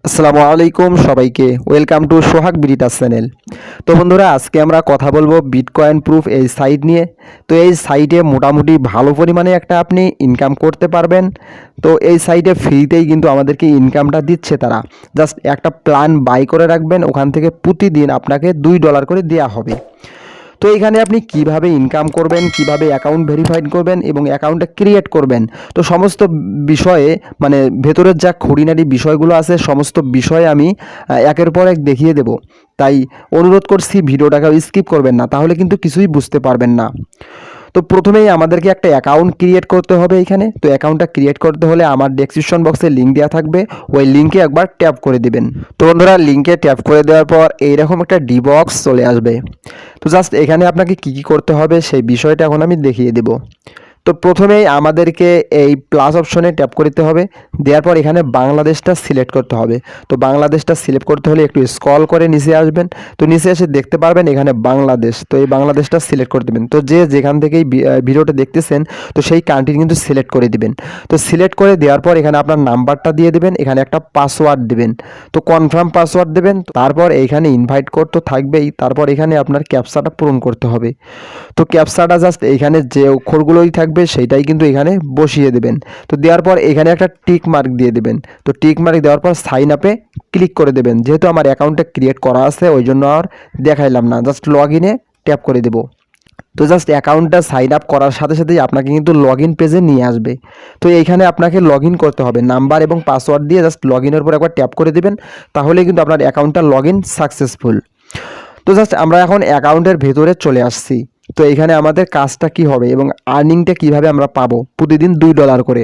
আসসালামু আলাইকুম সবাইকে ওয়েলকাম টু সোহাগ বিডিটাস চ্যানেল। তো বন্ধুরা, আজকে আমরা কথা বলবো বিটকয়েন প্রুফ এই সাইট নিয়ে। তো এই সাইটে মোটামুটি ভালো পরিমাণে একটা আপনি ইনকাম করতে পারবেন। তো এই সাইটে ফ্রিতেই কিন্তু আমাদেরকে ইনকামটা দিচ্ছে তারা। জাস্ট একটা প্ল্যান বাই করে রাখবেন, ওখান থেকে প্রতিদিন আপনাকে $2 করে দেওয়া হবে। তো এখানে আপনি কিভাবে ইনকাম করবেন, কিভাবে অ্যাকাউন্ট ভেরিফাইড করবেন এবং অ্যাকাউন্টটা ক্রিয়েট করবেন, তো সমস্ত বিষয়ে মানে ভেতরের যা খুঁটিনাটি বিষয়গুলো আছে সমস্ত বিষয় আমি একের পর এক দেখিয়ে দেব। তাই অনুরোধ করছি ভিডিওটাকে স্কিপ করবেন না, তাহলে কিন্তু কিছুই বুঝতে পারবেন না। তো প্রথমেই আমাদেরকে একটা অ্যাকাউন্ট ক্রিয়েট করতে হবে এখানে। তো অ্যাকাউন্টটা ক্রিয়েট করতে হলে আমার ডেসক্রিপশন বক্সে লিঙ্ক দেওয়া থাকবে, ওই লিঙ্কে একবার ট্যাপ করে দিবেন। তো বন্ধুরা, লিঙ্কে ট্যাপ করে দেওয়ার পর এইরকম একটা ডি বক্স চলে আসবে। তো জাস্ট এখানে আপনাকে কী কী করতে হবে সেই বিষয়টা এখন আমি দেখিয়ে দেব। তো প্রথমেই আমাদেরকে এই প্লাস অপশনে ট্যাপ করতে হবে, দেওয়ার পর এখানে বাংলাদেশটা সিলেক্ট করতে হবে। তো বাংলাদেশটা সিলেক্ট করতে হলে একটু স্ক্রল করে নিচে আসবেন। তো নিচে এসে দেখতে পারবেন এখানে বাংলাদেশ, তো এই বাংলাদেশটা সিলেক্ট করে দেবেন। তো যেখান থেকেই ভিডিওটা দেখতেছেন তো সেই কান্ট্রি কিন্তু সিলেক্ট করে দিবেন। তো সিলেক্ট করে দেওয়ার পর এখানে আপনার নাম্বারটা দিয়ে দেবেন, এখানে একটা পাসওয়ার্ড দেবেন। তো কনফার্ম পাসওয়ার্ড দেবেন, তারপর এইখানে ইনভাইট কোড তো থাকবেই, তারপর এখানে আপনার ক্যাপচাটা পূরণ করতে হবে। তো ক্যাপচাটা জাস্ট এইখানে যে অক্ষরগুলোই থাকবে সেইটাই কিন্তু এখানে বসিয়ে দেবেন। তো দেওয়ার পর এখানে একটা টিক মার্ক দিয়ে দেবেন। তো টিক মার্ক দেওয়ার পর সাইন আপে ক্লিক করে দেবেন। যেহেতু আমার অ্যাকাউন্টটা ক্রিয়েট করা আছে ওই জন্য আর দেখাইলাম না, জাস্ট লগ ইনে ট্যাপ করে দেবো। তো জাস্ট অ্যাকাউন্টটা সাইন আপ করার সাথে সাথেই আপনাকে কিন্তু লগ ইন পেজে নিয়ে আসবে। তো এইখানে আপনাকে লগ ইন করতে হবে, নাম্বার এবং পাসওয়ার্ড দিয়ে জাস্ট লগ ইনের উপর একবার ট্যাপ করে দেবেন, তাহলে কিন্তু আপনার অ্যাকাউন্টটা লগ ইন সাকসেসফুল। তো জাস্ট আমরা এখন অ্যাকাউন্টের ভেতরে চলে আসছি। তো এখানে আমাদের কাজটা কি হবে এবং আর্নিংটা কিভাবে আমরা পাবো, প্রতিদিন $2 করে।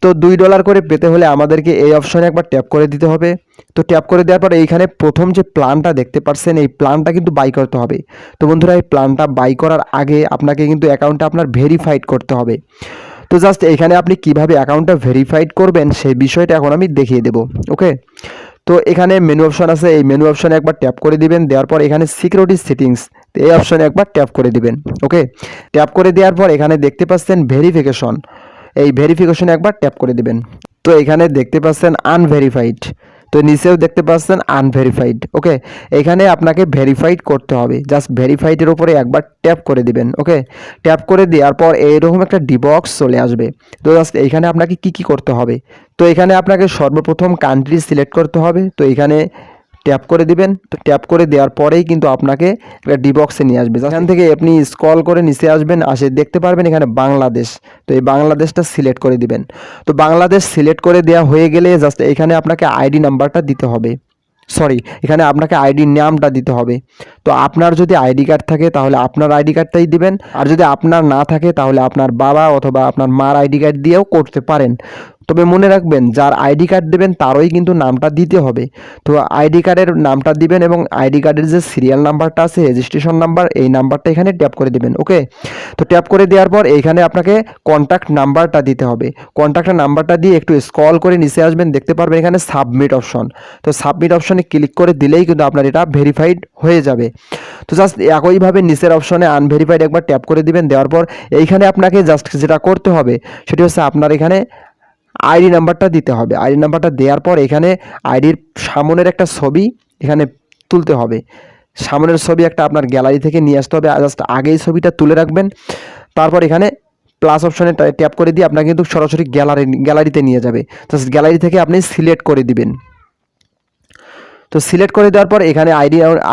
তো $2 করে পেতে হলে আমাদেরকে এই অপশনে একবার ট্যাপ করে দিতে হবে। তো ট্যাপ করে দেওয়ার পর এইখানে প্রথম যে প্ল্যানটা দেখতে পাচ্ছেন এই প্ল্যানটা কিন্তু বাই করতে হবে। তো বন্ধুরা, এই প্ল্যানটা বাই করার আগে আপনাকে কিন্তু অ্যাকাউন্টটা আপনার ভেরিফাইড করতে হবে। তো জাস্ট এখানে আপনি কিভাবে অ্যাকাউন্টটা ভেরিফাইড করবেন সেই বিষয়টা এখন আমি দেখিয়ে দেব। ওকে, তো এখানে মেনু অপশন আছে, এই মেনু অপশনে একবার ট্যাপ করে দিবেন। দেওয়ার পর এখানে সিকিউরিটি সেটিংস, এই অপশনে একবার ট্যাপ করে দিবেন। ওকে, ট্যাপ করে দেওয়ার পর এখানে দেখতে পাচ্ছেন ভেরিফিকেশন, এই ভেরিফিকেশনে একবার ট্যাপ করে দিবেন। তো এখানে দেখতে পাচ্ছেন আনভেরিফাইড, তো নিচেও দেখতে পাচ্ছেন আনভেরিফাইড। ওকে, এখানে আপনাকে ভেরিফাইড করতে হবে, জাস্ট ভেরিফাইডের উপরে একবার ট্যাপ করে দিবেন। ওকে, ট্যাপ করে দেওয়ার পর এইরকম একটা ডিবক্স চলে আসবে। তো জাস্ট এইখানে আপনাকে কি কি করতে হবে, তো এখানে আপনাকে সর্বপ্রথম কান্ট্রি সিলেক্ট করতে হবে। তো এখানে ট্যাপ করে দিবেন। তো ট্যাপ করে দেওয়ার পরেই কিন্তু আপনাকে একটা ডিবক্সে নিয়ে আসবে। এখান থেকে আপনি স্ক্রল করে নিচে আসবেন, আসে দেখতে পারবেন এখানে বাংলাদেশ। তো এই বাংলাদেশটা সিলেক্ট করে দিবেন। তো বাংলাদেশ সিলেক্ট করে দেওয়া হয়ে গেলে জাস্ট এখানে আপনাকে আইডি নাম্বারটা দিতে হবে, এখানে আপনাকে আইডি নামটা দিতে হবে। তো আপনার যদি আইডি কার্ড থাকে তাহলে আপনার আইডি কার্ডটাই দিবেন, আর যদি আপনার না থাকে তাহলে আপনার বাবা অথবা আপনার মার আইডি কার্ড দিয়েও করতে পারেন। তবে মনে রাখবেন যার আইডি কার্ড দেবেন তারই কিন্তু নামটা দিতে হবে। তো আইডি কার্ডের নামটা দিবেন এবং আইডি কার্ডের যে সিরিয়াল নাম্বারটা আছে, রেজিস্ট্রেশন নাম্বার, এই নাম্বারটা এখানে ট্যাপ করে দেবেন। ওকে, তো ট্যাপ করে দেওয়ার পর এইখানে আপনাকে কন্ট্যাক্ট নাম্বারটা দিতে হবে। কন্ট্যাক্টের নাম্বারটা দিয়ে একটু স্ক্রল করে নিচে আসবেন, দেখতে পারবেন এখানে সাবমিট অপশন। তো সাবমিট অপশনে ক্লিক করে দিলেই কিন্তু আপনার এটা ভেরিফাইড হয়ে যাবে। তো জাস্ট একইভাবে নিচের অপশনে আনভেরিফাইড একবার ট্যাপ করে দিবেন। দেওয়ার পর এইখানে আপনাকে জাস্ট যেটা করতে হবে সেটি হচ্ছে আপনার এখানে আইডি নাম্বারটা দিতে হবে। আইডি নাম্বারটা দেওয়ার পর এখানে আইডির সামনের একটা ছবি এখানে তুলতে হবে। সামনের ছবি একটা আপনার গ্যালারি থেকে নিয়ে আসতে হবে, জাস্ট আগেই ছবিটা তুলে রাখবেন। তারপর এখানে প্লাস অপশনে ট্যাপ করে দিয়ে আপনাকে কিন্তু সরাসরি গ্যালারিতে নিয়ে যাবে। জাস্ট গ্যালারি থেকে আপনি সিলেক্ট করে দিবেন। তো সিলেক্ট করে দেওয়ার পর এখানে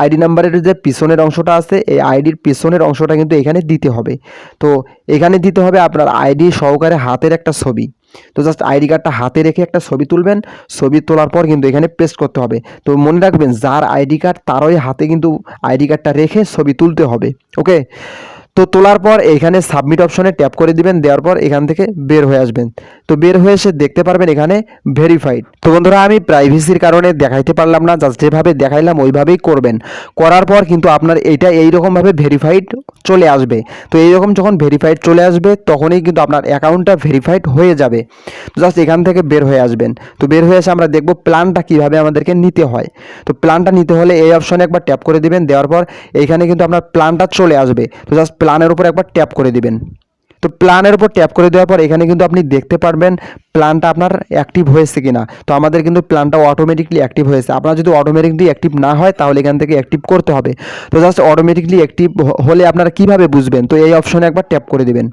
আইডি নাম্বারের যে পিছনের অংশটা আছে, এই আইডির পিছনের অংশটা কিন্তু এখানে দিতে হবে। তো এখানে দিতে হবে আপনার আইডি সহকারে হাতের একটা ছবি। তো জাস্ট আইডি কার্ডটা হাতে রেখে একটা ছবি তুলবেন। ছবি তোলার পর কিন্তু এখানে পেস্ট করতে হবে। তো মনে রাখবেন যার আইডি কার্ড তারই হাতে কিন্তু আইডি কার্ডটা রেখে ছবি তুলতে হবে। ওকে, তো তোলার পর এখানে সাবমিট অপশনে ট্যাপ করে দিবেন। দেওয়ার পর এখান থেকে বের হয়ে আসবেন। তো বের হয়ে এসে দেখতে পারবেন এখানে ভেরিফাইড। তো বন্ধুরা, আমি প্রাইভেসির কারণে দেখাইতে পারলাম না, জাস্ট যেভাবে দেখাইলাম ওইভাবেই করবেন। করার পর কিন্তু আপনার এইটা এইরকমভাবে ভেরিফাইড চলে আসবে। তো এইরকম যখন ভেরিফাইড চলে আসবে তখনই কিন্তু আপনার অ্যাকাউন্টটা ভেরিফাইড হয়ে যাবে। তো জাস্ট এখান থেকে বের হয়ে আসবেন। তো বের হয়ে এসে আমরা দেখব প্ল্যানটা কীভাবে আমাদেরকে নিতে হয়। তো প্ল্যানটা নিতে হলে এই অপশনে একবার ট্যাপ করে দিবেন। দেওয়ার পর এইখানে কিন্তু আপনার প্ল্যানটা চলে আসবে। তো জাস্ট প্ল্যানের উপর একবার ট্যাপ করে দিবেন। তো তো প্ল্যানের উপর ট্যাপ করে দেওয়ার পর এখানে কিন্তু আপনি দেখতে পারবেন প্ল্যানটা আপনার অ্যাক্টিভ হয়েছে কিনা। তো আমাদের কিন্তু প্ল্যানটা অটোমেটিকলি অ্যাক্টিভ হয়েছে। আপনার যদি অটোমেটিকলি অ্যাক্টিভ না হয় তাহলে এখান থেকে অ্যাক্টিভ করতে হবে। তো জাস্ট অটোমেটিকলি অ্যাক্টিভ হলে আপনারা কিভাবে বুঝবেন, তো এই অপশনে একবার ট্যাপ করে দেবেন।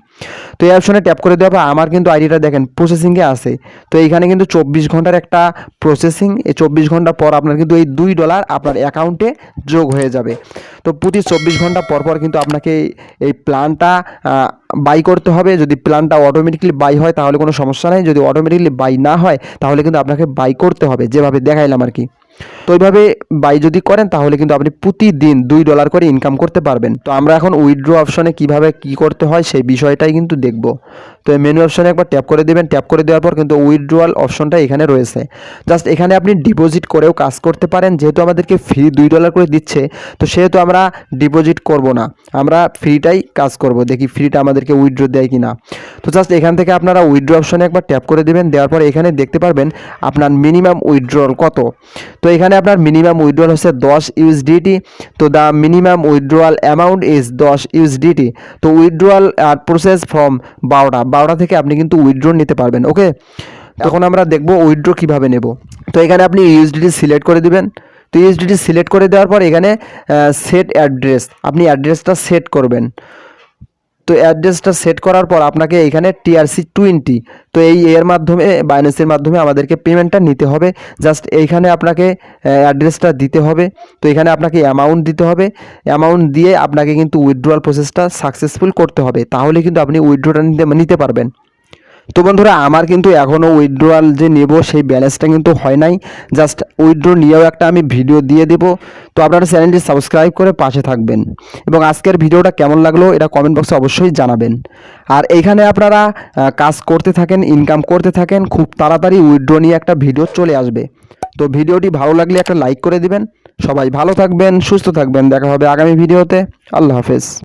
তো এই অপশনে ট্যাপ করে দেওয়ার পর আমার কিন্তু আইডিটা দেখেন প্রসেসিংয়ে আছে। তো এইখানে কিন্তু 24 ঘন্টার একটা প্রসেসিং, এই 24 ঘন্টা পর আপনার কিন্তু এই $2 আপনার অ্যাকাউন্টে যোগ হয়ে যাবে। তো প্রতি 24 ঘন্টা পর পর কিন্তু আপনাকে এই প্ল্যানটা বাই করতে হবে। যদি প্ল্যানটা অটোমেটিকলি বাই হয় তাহলে কোনো সমস্যা নেই, যদি অটোমেটিকলি বাই না হয় তাহলে কিন্তু আপনাকে বাই করতে হবে, যেভাবে দেখাইলাম আর কি। তো এইভাবে বাই যদি করেন তাহলে কিন্তু আপনি প্রতিদিন $2 করে ইনকাম করতে পারবেন। তো আমরা এখন উইথড্র অপশনে কিভাবে কি করতে হয় সেই বিষয়টাই কিন্তু দেখব। তো এই মেনু অপশনে একবার ট্যাপ করে দেবেন। ট্যাপ করে দেওয়ার পর কিন্তু উইথড্রয়াল অপশনটা এখানে রয়েছে। জাস্ট এখানে আপনি ডিপোজিট করেও কাজ করতে পারেন। যেহেতু আমাদেরকে ফ্রি $2 করে দিচ্ছে, তো সেহেতু আমরা ডিপোজিট করব না, আমরা ফ্রিটাই কাজ করব, দেখি ফ্রিটা আমাদেরকে উইথড্র দেয় কি না। তো জাস্ট এখান থেকে আপনারা উইথড্র অপশনে একবার ট্যাপ করে দেবেন। দেওয়ার পর এখানে দেখতে পারবেন আপনার মিনিমাম উইথড্রল কত। তো এখানে আপনার মিনিমাম উইথড্রল হচ্ছে 10 USDT। তো the minimum withdrawal amount is 10 USDT। তো উইথড্রয়াল প্রসেস ফ্রম 12টা থেকে আপনি কিন্তু উইথড্র নিতে পারবেন। ওকে, তখন আমরা দেখব উইথড্র কিভাবে নেব। তো এখানে আপনি ইউএসডিটি সিলেক্ট করে দিবেন। তো ইউএসডিটি সিলেক্ট করে দেওয়ার পর এখানে সেট অ্যাড্রেস, আপনি অ্যাড্রেসটা সেট করবেন। তো অ্যাড্রেসটা সেট করার পর আপনাকে এখানে TRC20, তো এর মাধ্যমে বাইন্যান্সের মাধ্যমে আমাদেরকে পেমেন্টটা নিতে হবে। জাস্ট এইখানে আপনাকে অ্যাড্রেসটা দিতে হবে। তো এখানে আপনাকে অ্যামাউন্ট দিতে হবে। অ্যামাউন্ট দিয়ে আপনাকে কিন্তু উইথড্রয়াল প্রসেসটা সাকসেসফুল করতে হবে, তাহলে কিন্তু আপনি উইথড্রটা নিতে পারবেন। তো বন্ধুরা আমার কিন্তু এখনও উইথড্রয়াল যে নেব সেই ব্যালেন্সটা কিন্তু হয় নাই। জাস্ট উইথড্র নিয়েও একটা আমি ভিডিও দিয়ে দেবো। তো আপনারা চ্যানেলটি সাবস্ক্রাইব করে পাশে থাকবেন এবং আজকের ভিডিওটা কেমন লাগলো এটা কমেন্ট বক্সে অবশ্যই জানাবেন। আর এইখানে আপনারা কাজ করতে থাকেন, ইনকাম করতে থাকেন, খুব তাড়াতাড়ি উইথড্র নিয়ে একটা ভিডিও চলে আসবে। তো ভিডিওটি ভালো লাগলে একটা লাইক করে দিবেন। সবাই ভালো থাকবেন, সুস্থ থাকবেন, দেখা হবে আগামী ভিডিওতে। আল্লাহ হাফেজ।